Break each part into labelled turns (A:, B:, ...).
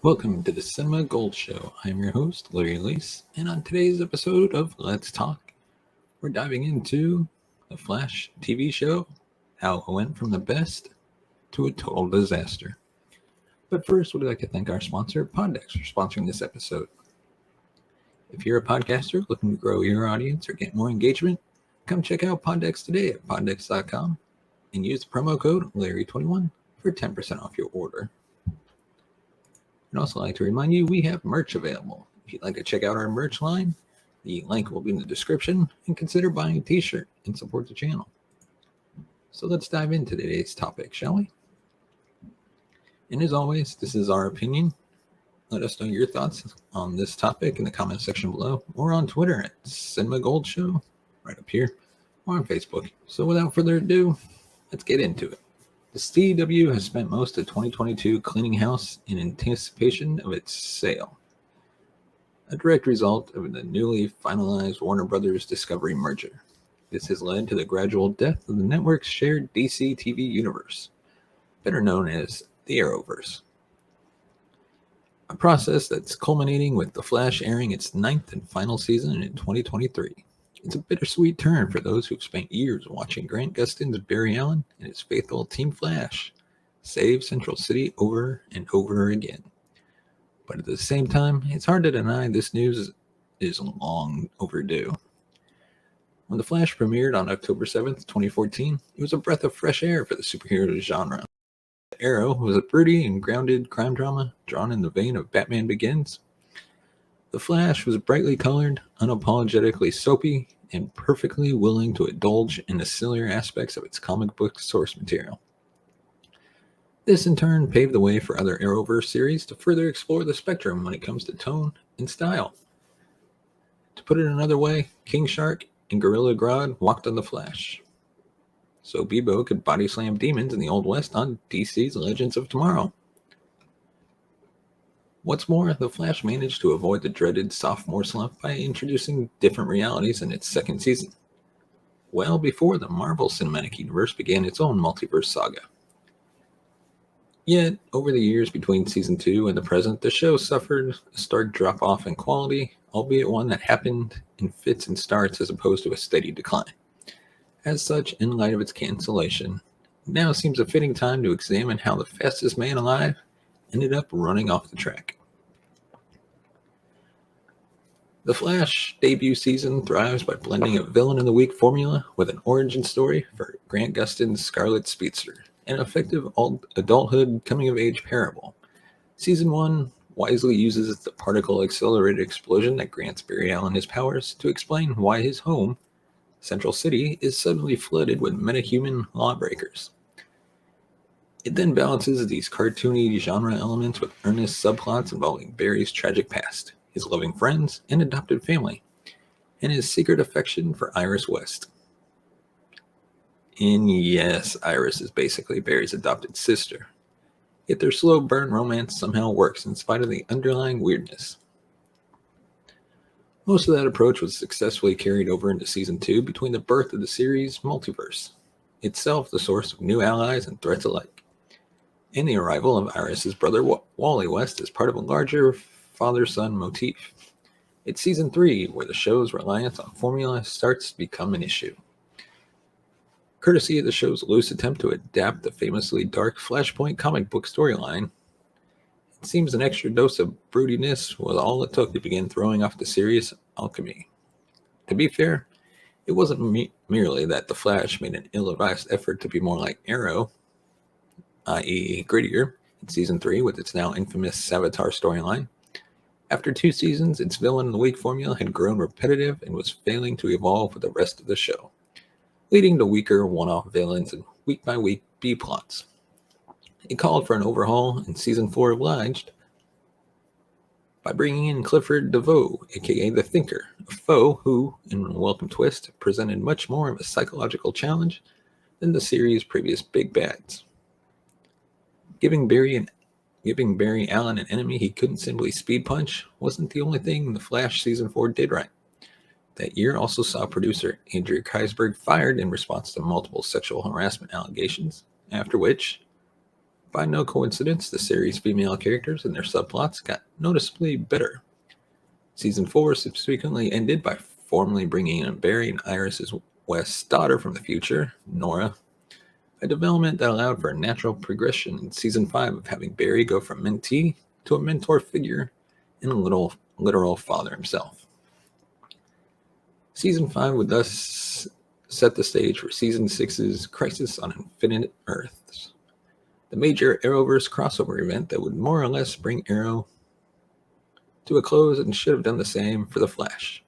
A: Welcome to the Cinema Gold Show. I'm your host, Larry Lease, and on today's episode of Let's Talk, we're diving into the Flash TV show, how it went from the best to a total disaster. But first, we'd like to thank our sponsor, Poddex, for sponsoring this episode. If you're a podcaster looking to grow your audience or get more engagement, come check out Poddex today at poddex.com and use the promo code Larry21 for 10% off your order. I'd also like to remind you we have merch available. If you'd like to check out our merch line, the link will be in the description, and consider buying a t-shirt and support the channel. So let's dive into today's topic, shall we? And as always, this is our opinion. Let us know your thoughts on this topic in the comment section below, or on Twitter at Cinema Gold Show, right up here, or on Facebook. So without further ado, let's get into it. The CW has spent most of 2022 cleaning house in anticipation of its sale, a direct result of the newly finalized Warner Brothers Discovery merger. This has led to the gradual death of the network's shared DC TV universe, better known as the Arrowverse, a process that's culminating with The Flash airing its 9th and final season in 2023. It's a bittersweet turn for those who've spent years watching Grant Gustin's Barry Allen and his faithful Team Flash save Central City over and over again. But at the same time, it's hard to deny this news is long overdue. When The Flash premiered on October 7th, 2014, it was a breath of fresh air for the superhero genre. Arrow was a broody and grounded crime drama drawn in the vein of Batman Begins. The Flash was brightly colored, unapologetically soapy, and perfectly willing to indulge in the sillier aspects of its comic book source material. This in turn paved the way for other Arrowverse series to further explore the spectrum when it comes to tone and style. To put it another way, King Shark and Gorilla Grodd walked on the Flash, so Bebo could body slam demons in the Old West on DC's Legends of Tomorrow. What's more, The Flash managed to avoid the dreaded sophomore slump by introducing different realities in its second season, well before the Marvel Cinematic Universe began its own multiverse saga. Yet, over the years between Season 2 and the present, the show suffered a stark drop-off in quality, albeit one that happened in fits and starts as opposed to a steady decline. As such, in light of its cancellation, now seems a fitting time to examine how the fastest man alive ended up running off the track. The Flash debut season thrives by blending a villain in the week formula with an origin story for Grant Gustin's Scarlet Speedster, an effective adulthood coming-of-age parable. Season 1 wisely uses the particle-accelerated explosion that grants Barry Allen his powers to explain why his home, Central City, is suddenly flooded with metahuman lawbreakers. It then balances these cartoony genre elements with earnest subplots involving Barry's tragic past, his loving friends and adopted family, and his secret affection for Iris West. And yes, Iris is basically Barry's adopted sister, yet their slow burn romance somehow works in spite of the underlying weirdness. Most of that approach was successfully carried over into Season 2 between the birth of the series' multiverse, itself the source of new allies and threats alike, and the arrival of Iris's brother Wally West as part of a larger father-son motif. It's Season 3 where the show's reliance on formula starts to become an issue. Courtesy of the show's loose attempt to adapt the famously dark Flashpoint comic book storyline, it seems an extra dose of broodiness was all it took to begin throwing off the serious alchemy. To be fair, it wasn't merely that The Flash made an ill-advised effort to be more like Arrow, i.e. grittier, in Season 3 with its now infamous Savitar storyline. After 2 seasons, its villain in the week formula had grown repetitive and was failing to evolve with the rest of the show, leading to weaker one-off villains and week-by-week B-plots. It called for an overhaul, and Season 4 obliged by bringing in Clifford DeVoe, aka The Thinker, a foe who, in a welcome twist, presented much more of a psychological challenge than the series' previous big bads. Giving Barry Allen an enemy he couldn't simply speed punch wasn't the only thing The Flash Season 4 did right. That year also saw producer Andrew Kaisberg fired in response to multiple sexual harassment allegations, after which By no coincidence, the series' female characters and their subplots got noticeably better. Season 4 subsequently ended by formally bringing in Barry and Iris' West's daughter from the future, Nora, a development that allowed for a natural progression in Season 5 of having Barry go from mentee to a mentor figure and a literal father himself. Season 5 would thus set the stage for Season 6's Crisis on Infinite Earths, the major Arrowverse crossover event that would more or less bring Arrow to a close and should have done the same for The Flash.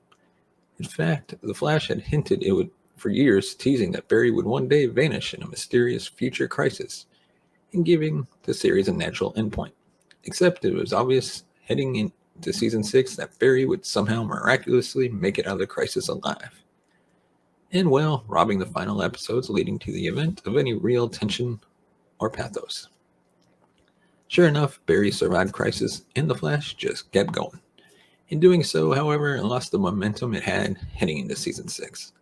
A: In fact, The Flash had hinted it would for years, teasing that Barry would one day vanish in a mysterious future crisis and giving the series a natural endpoint. Except it was obvious heading into Season 6 that Barry would somehow miraculously make it out of the crisis alive. And well, robbing the final episodes leading to the event of any real tension or pathos. Sure enough, Barry survived Crisis and The Flash just kept going. In doing so, however, it lost the momentum it had heading into Season 6.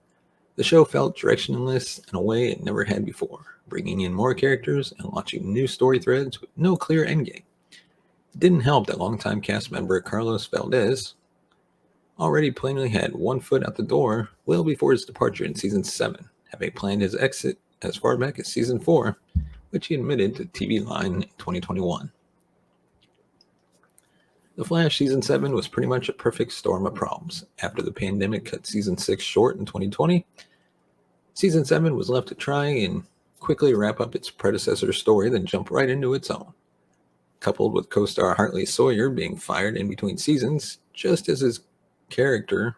A: The show felt directionless in a way it never had before, bringing in more characters and launching new story threads with no clear endgame. It didn't help that longtime cast member Carlos Valdez already plainly had one foot out the door well before his departure in Season 7, having planned his exit as far back as Season 4, which he admitted to TV Line in 2021. The Flash Season 7 was pretty much a perfect storm of problems. After the pandemic cut Season 6 short in 2020, Season 7 was left to try and quickly wrap up its predecessor's story, then jump right into its own. Coupled with co-star Hartley Sawyer being fired in between seasons, just as his character,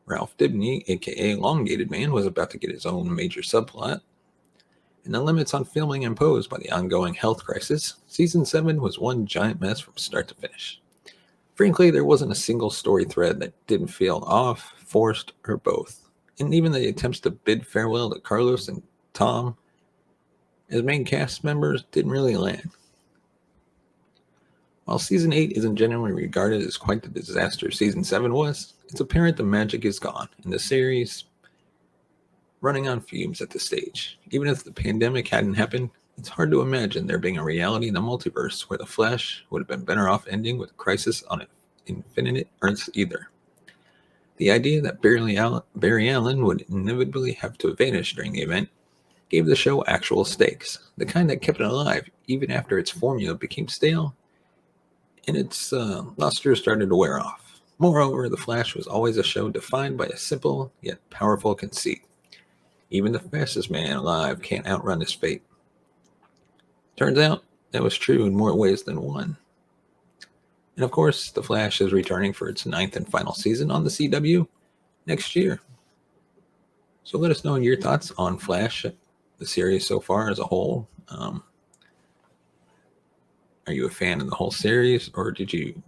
A: Ralph Dibny, aka Elongated Man, was about to get his own major subplot, and the limits on filming imposed by the ongoing health crisis, Season 7 was one giant mess from start to finish. Frankly, there wasn't a single story thread that didn't feel off, forced, or both. And even the attempts to bid farewell to Carlos and Tom as main cast members didn't really land. While Season 8 isn't generally regarded as quite the disaster Season 7 was, it's apparent the magic is gone, and the series running on fumes at this stage. Even if the pandemic hadn't happened, it's hard to imagine there being a reality in the multiverse where The Flash would have been better off ending with Crisis on Infinite Earths either. The idea that Barry Allen would inevitably have to vanish during the event gave the show actual stakes, the kind that kept it alive even after its formula became stale and its luster started to wear off. Moreover, The Flash was always a show defined by a simple yet powerful conceit. Even the fastest man alive can't outrun his fate. Turns out that was true in more ways than one. And of course, The Flash is returning for its 9th and final season on the CW next year. So let us know your thoughts on Flash, the series so far as a whole. Are you a fan of the whole series, or did you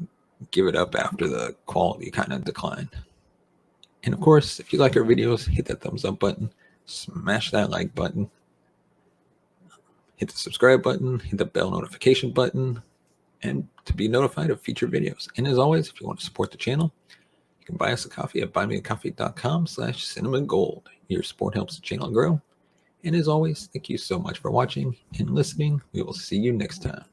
A: give it up after the quality kind of declined? And of course, if you like our videos, hit that thumbs up button, smash that like button, hit the subscribe button, hit the bell notification button, and to be notified of future videos. And as always, if you want to support the channel, you can buy us a coffee at buymeacoffee.com/cinemagold. Your support helps the channel grow. And as always, thank you so much for watching and listening. We will see you next time.